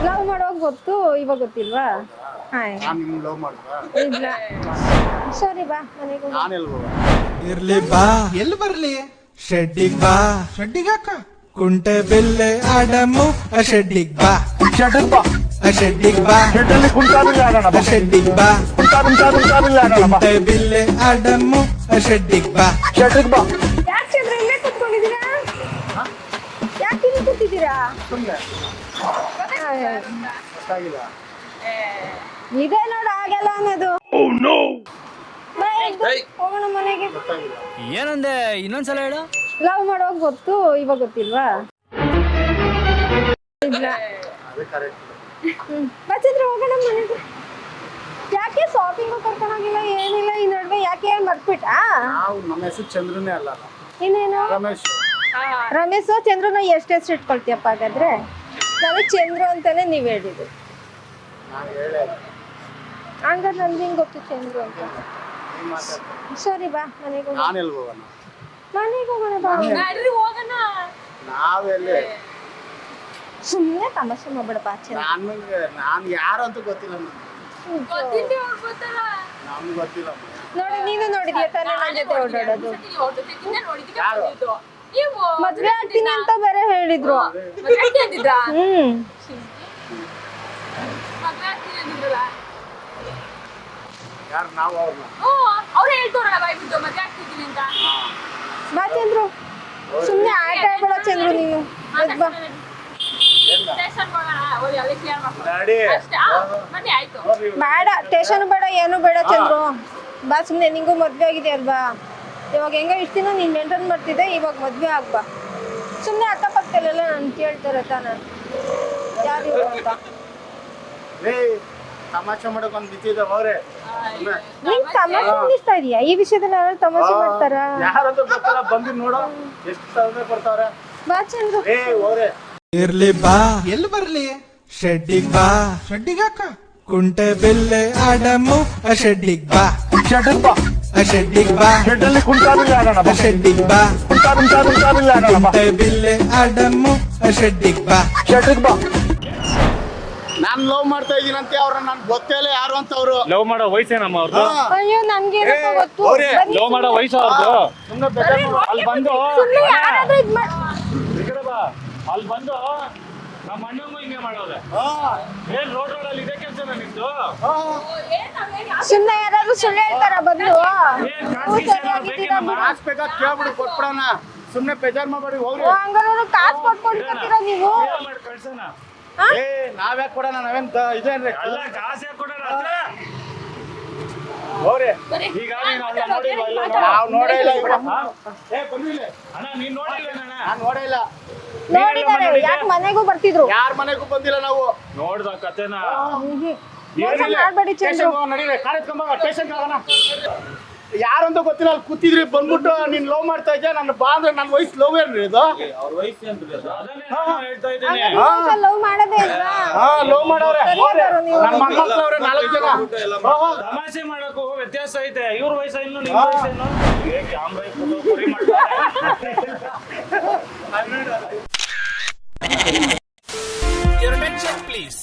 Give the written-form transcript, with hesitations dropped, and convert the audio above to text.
Love ಮಾಡೋವಾಗ ಗೊತ್ತು, ಇವಾಗ ಗೊತ್ತಿಲ್ವಾ? ಹಾಯ್ ನಾನು ನಿಮ್ಗೆ ಲವ್ ಮಾಡ್ತಾ ಇಲ್ಲ. ಸರಿ ಬಾ ಮನೆಗೆ ಹೋಗೋಣ. ನಾನು ಎಲ್ಗೋ ಇರ್ಲಿ ಬಾ ಎಲ್ಲಿ ಬರ್ಲಿ? ಶೆಡ್ಡಿಗ್ ಬಾ ಶೆಡ್ಡಿಗಾಕ ಕುಂಟೆ ಬಿಲ್ಲೆ ಆಡಮು ಶೆಡ್ಡಿಗ್ ಬಾ ಶೆಡ್ಡಿಗೆ ಬಾ. ಶೆಡ್ಡಿಗ್ ಬಾ ಶೆಡ್ಡಲ್ಲಿ ಕುಂಟಾಬಿಲ್ಲ ಆಡೋಣ ಬಾ. ಶೆಡ್ಡಿಗ್ ಬಾ ಕುಂಟಾಬಿಲ್ಲ ಆಡೋಣ ಬಾ. ಕುಂಟೆ ಬಿಲ್ಲೆ ಆಡಮು ಶೆಡ್ಡಿಗ್ ಬಾ ಶೆಡ್ಡಿಗೆ ಬಾ. ಯಾಕೆ ಚಂದ್ರ ಇಲ್ಲೇ ಕೂತ್ಕೊಂಡಿದ್ದೀರಾ? ಯಾಕೆ ಇಲ್ಲಿ ಕೂತಿದ್ದೀರಾ? ಸುಮ್ಮನೆ ಗೊತ್ತಾಗಿಲ್ಲ. ಇದೇ ನೋಡು ಆಗಲ್ಲ ಅನ್ನೋದು. ಬಾ, ಎದ್ದು ಹೋಗೋಣ ಮನೆಗೆ. ಗೊತ್ತಾಗಿಲ್ಲ. ಏನಂದೆ? ಇನ್ನೊಂದ್ಸಲ ಹೇಳು. ಲವ್ ಮಾಡೋವಾಗ ಗೊತ್ತು, ಇವಾಗ ಗೊತ್ತಿಲ್ವಾ? ಇಲ್ಲ. ಅದೇ ಕರೆಕ್ಟ್. ಬಾ ಚಂದ್ರ ಹೋಗೋಣ ಮನೆಗೆ. ಯಾಕೆ ಶಾಪಿಂಗ್ ಕರ್ಕೊಂಡೋಗಿಲ್ಲ, ಏನಿಲ್ಲ ಈ ನಡುವೆ? ಯಾಕೆ ಮರ್ತ್ಬಿಟ್ಟಾ? ನಾವು ನಮ್ಮ ಹೆಸರು ಚಂದ್ರನೇ ಅಲ್ಲ. ಇನ್ನೇನು ರಮೇಶ್. ರಮೇಶ್ ಚಂದ್ರನ ಎಷ್ಟೆಷ್ಟು ಇಟ್ಕೊಳ್ತೀಯಪ್ಪ ಹಾಗಾದ್ರೆ? ನನಗೆ ಚಂದ್ರು ಅಂತಾನೆ ನೀವ್ ಹೇಳಿದ್ದು. ನಾನು ಹೇಳೇ ಹಂಗಾದ್ರೆ ನನ್ಗೆ ಹಿಂಗ್ ಗೊತ್ತು ಚಂದ್ರು ಅಂತ. ನೀನ್ ಮಾತಾಡ್ತೀನಿ. ಸರಿ ಬಾ ಮನೆಗೆ ಹೋಗೋಣ. ನಾನು ಎಲ್ಗೋ ಹೋಗೋಣ. ಮನೆಗೆ ಹೋಗೋಣ ಬಾ. ನಾವೆಲ್ಲಿ ಸುಮ್ಮನೆ ತಮಾಷೆ ಮಾಡ್ಬೇಡ ಬಾ ಚಂದ್ರ. ನಾನು ಯಾರು ಅಂತ ಗೊತ್ತಿಲ್ಲ ನನಗೆ. ನಮ್ಗೆ ಗೊತ್ತಿಲ್ಲ. ನೋಡಿ ನೀನು ನೋಡಿದ್ಯಾ ತಾನೇ ನನ್ನ ಜೊತೆ ಓಡಾಡೋದು? ಮದ್ವೆ ಆಗ್ತೀನಿ ಅಂತ ಬೇರೆ ಹೇಳಿದ್ರು. ಯಾರು ನಾವು ಅವ್ರನ್ನ ಬಾ ಚಂದ್ರು, ಸುಮ್ಮನೆ ಆಟ ಆಡ್ಬೇಡ ಚಂದ್ರು ನೀನು. ಎದ್ದು ಬಾ. ಡ್ಯಾಡಿ ಬೇಡ ಸ್ಟೇಷನ್ ಬೇಡ ಏನು ಬೇಡ ಚಂದ್ರು. ಬಾ ಸುಮ್ಮನೆ, ನಿಂಗೂ ಮದ್ವೆ ಆಗಿದೆ ಅಲ್ವಾ? ಇವಾಗ ಹೆಂಗ ಇಷ್ಟ ದಿನ ನೀನ್ ಮೇಂಟೈನ್ ಮಾಡ್ತಿದ್ದೆ, ಇವಾಗ ಮದ್ವೆ ಆಗ್ಬಾ. ಸುಮ್ಮನೆ ಅಕ್ಕಪಕ್ಕದಲ್ಲೆಲ್ಲ ನಾನು ಕೇಳ್ತಾರೆ ತಾನ ಯಾರು ಇವ್ರು ಅಂತ. ರೇ ತಮಾಷೆ ಮಾಡಕ್ ಒಂದು ಬಿತ್ತಿದ್ದ ಹೋಗ್ರೆ. ನೀನ್ ತಮಾಷೆ ಅನ್ನಿಸ್ತಾ ಇದೀಯಾ? ಈ ವಿಷಯದಲ್ಲಿ ಯಾರು ತಮಾಷೆ ಮಾಡ್ತಾರ? ಯಾರಂತ ಗೊತ್ತಿಲ್ಲ, ಬಂದು ನೋಡು ಎಷ್ಟು ಸಾವಿರ ಕೊಡ್ತಾವ್ರೆ. ಬಾ ಚಂದ್ರು. ಏ ಹೋಗ್ರೆ. ಇರ್ಲಿ ಬಾ ಎಲ್ಲಿ ಬರ್ಲಿ? ಶೆಡ್ಡಿಗ್ ಬಾ ಶೆಡ್ಡಿಗಾಕ ಕುಂಟೆ ಬಿಲ್ಲೆ ಆಡಮು ಶೆಡ್ಡಿಗ್ ಬಾ ಶೆಡ್ಡಿಗೆ ಬಾ. ಶೆಡ್ಡಿಗ್ ಬಾ ಶೆಡ್ಡಲ್ಲಿ ಕುಂಟಾಬಿಲ್ಲ ಆಡೋಣ ಬಾ. ಶೆಡ್ಡಿಗ್ ಬಾ ಕುಂಟಾಬಿಲ್ಲ ಆಡೋಣ ಬಾ. ಕುಂಟೆ ಬಿಲ್ಲೆ ಆಡಮು ಶೆಡ್ಡಿಗ್ ಬಾ ಶೆಡ್ಡಿಗೆ ಬಾ. ನಾನು ಲವ್ ಮಾಡ್ತಾ ಇದೀನಂತೆ ಅವ್ರನ್ನ ನನ್ಗೆ ಗೊತ್ತೇ ಇಲ್ಲ ಯಾರು ಅಂತ ಅವ್ರು. ಲವ್ ಮಾಡೋ ವಯಸ್ಸೇನಮ್ಮ ಅವ್ರದ್ದು? ಅಯ್ಯೋ ನನ್ಗೆ ಏನಪ್ಪ ಗೊತ್ತು. ಅವ್ರೇ, ಬನ್ನಿ. ಲವ್ ಮಾಡೋ ವಯಸ್ಸು ಅವ್ರದ್ದು? ಸುಮ್ಮನೆ ಬೇಜಾರು ಮಾಡು. ಅಲ್ಲಿ ಬಂದು ಸುಮ್ನೆ ಯಾರಾದ್ರೂ ಇದ್ ಮಾಡ್- ಈ ಕಡೆ ಬಾ. ಅಲ್ಲಿ ಬಂದು ನಮ್ಮ ಅಣ್ಣಂಗೂ ಹಿಂಗೆ ಮಾಡೋದೆ. ಏನ್ ರೋಡಲ್ಲಿ ಇದೇ ಕೆಲಸನ ನಿಂದು? ಸುಮ್ನೆ ಯಾರಾದ್ರೂ ಸುಳ್ಳು ಹೇಳ್ತಾರ ಬಂದು? ಏನ್ ಕಾಸು ಬೇಕೇನಮ್ಮ? ಕಾಸು ಬೇಕಾದ ಕೇಳ್ಬಿಡು ಕೊಟ್ಬಿಡೋಣ. ಸುಮ್ಮನೆ ಬೇಜಾರು ಮಾಡಬೇಡಿ ಹೋಗ್ರಿ. ಹಂಗಾರು ಕಾಸು ಕೊಟ್ಕೊಂಡು ಕೊಡ್ತೀರಾ ನೀವು? ಏನ್ ಮಾಡಿ ಕಳ್ಸೋಣ? ಏ ನಾವ್ಯಾಕೆ ಕೊಡೋಣ, ನಾವೇನ್ ಇದೇನ್ರಿ ಅಲ್ಲ ಕಾಸು ಯಾಕೆ ಕೊಡೋಣ ಹತ್ರ? ಹೋಗ್ರಿ. ಈಗ ನೀನು ಅವ್ಳನ್ನ ನೋಡಿಲ್ವಾ? ಇಲ್ಲ ನಾವು ನೋಡೇ ಇಲ್ಲ ಇವ್ರು. ಏ ಬಂದಿಲ್ಲ ಅಣ್ಣ, ನೀನ್ ನೋಡಿಲ್ಲ ಅಣ್ಣ? ನಾನು ನೋಡೇ ಇಲ್ಲ. ನೋಡಿದಾರೆ, ಯಾಕೆ ಮನೆಗೂ ಬರ್ತಿದ್ರು? ಯಾರ ಮನೆಗೂ ಬಂದಿಲ್ಲ ನಾವು. ನೋಡ್ದ ಕತೆನ? ಮೋಸ ಮಾಡ್ಬೇಡಿ ಚಂದ್ರು. ನಡೀರಿ ಕಾರ್ ಎತ್ಕೊಂಬ ಸ್ಟೇಷನ್ ಹೋಗೋಣ. ಯಾರು ಅಂತ ಗೊತ್ತಿಲ್ಲ, ಅಲ್ಲಿ ಕೂತಿದ್ರಿ ಬಂದ್ಬಿಟ್ಟು ನೀನ್ ಲವ್ ಮಾಡ್ತಾ ಇದ್ದೆ ನನ್ನ ಬಾ ಅಂದ್ರೆ ನನ್ನ ವಯಸ್ಸು ಲವ್ ಏನ್ರಿ ಇದು? ಅದನ್ನೇ ನಾನು ಹೇಳ್ತಾ ಇದ್ದೀನಿ. ಲವ್ ಮಾಡೋದೇ ಇಲ್ವಾ? ಹಾ ಲವ್ ಮಾಡವ್ರೆ. ಸರಿಯಾದವ್ರು ನೀವು. ನನ್ನ ಮೊಮ್ಮಕ್ಳವ್ರೆ 4 ಜನ. ತಮಾಷೆ ಮಾಡಕ್ಕೂ ವ್ಯತ್ಯಾಸ ಐತೆ. ಇವ್ರ ವಯಸ್ಸ ಇನ್ನು ನಿಮ್ಮ ವಯಸ್ಸ ಇನ್ನು ಕ್ಯಾಮ್ರಾ ಇಟ್ಬಿಟ್ಟು ಕುರಿ ಮಾಡ್ತಾರೆ. Your attention please.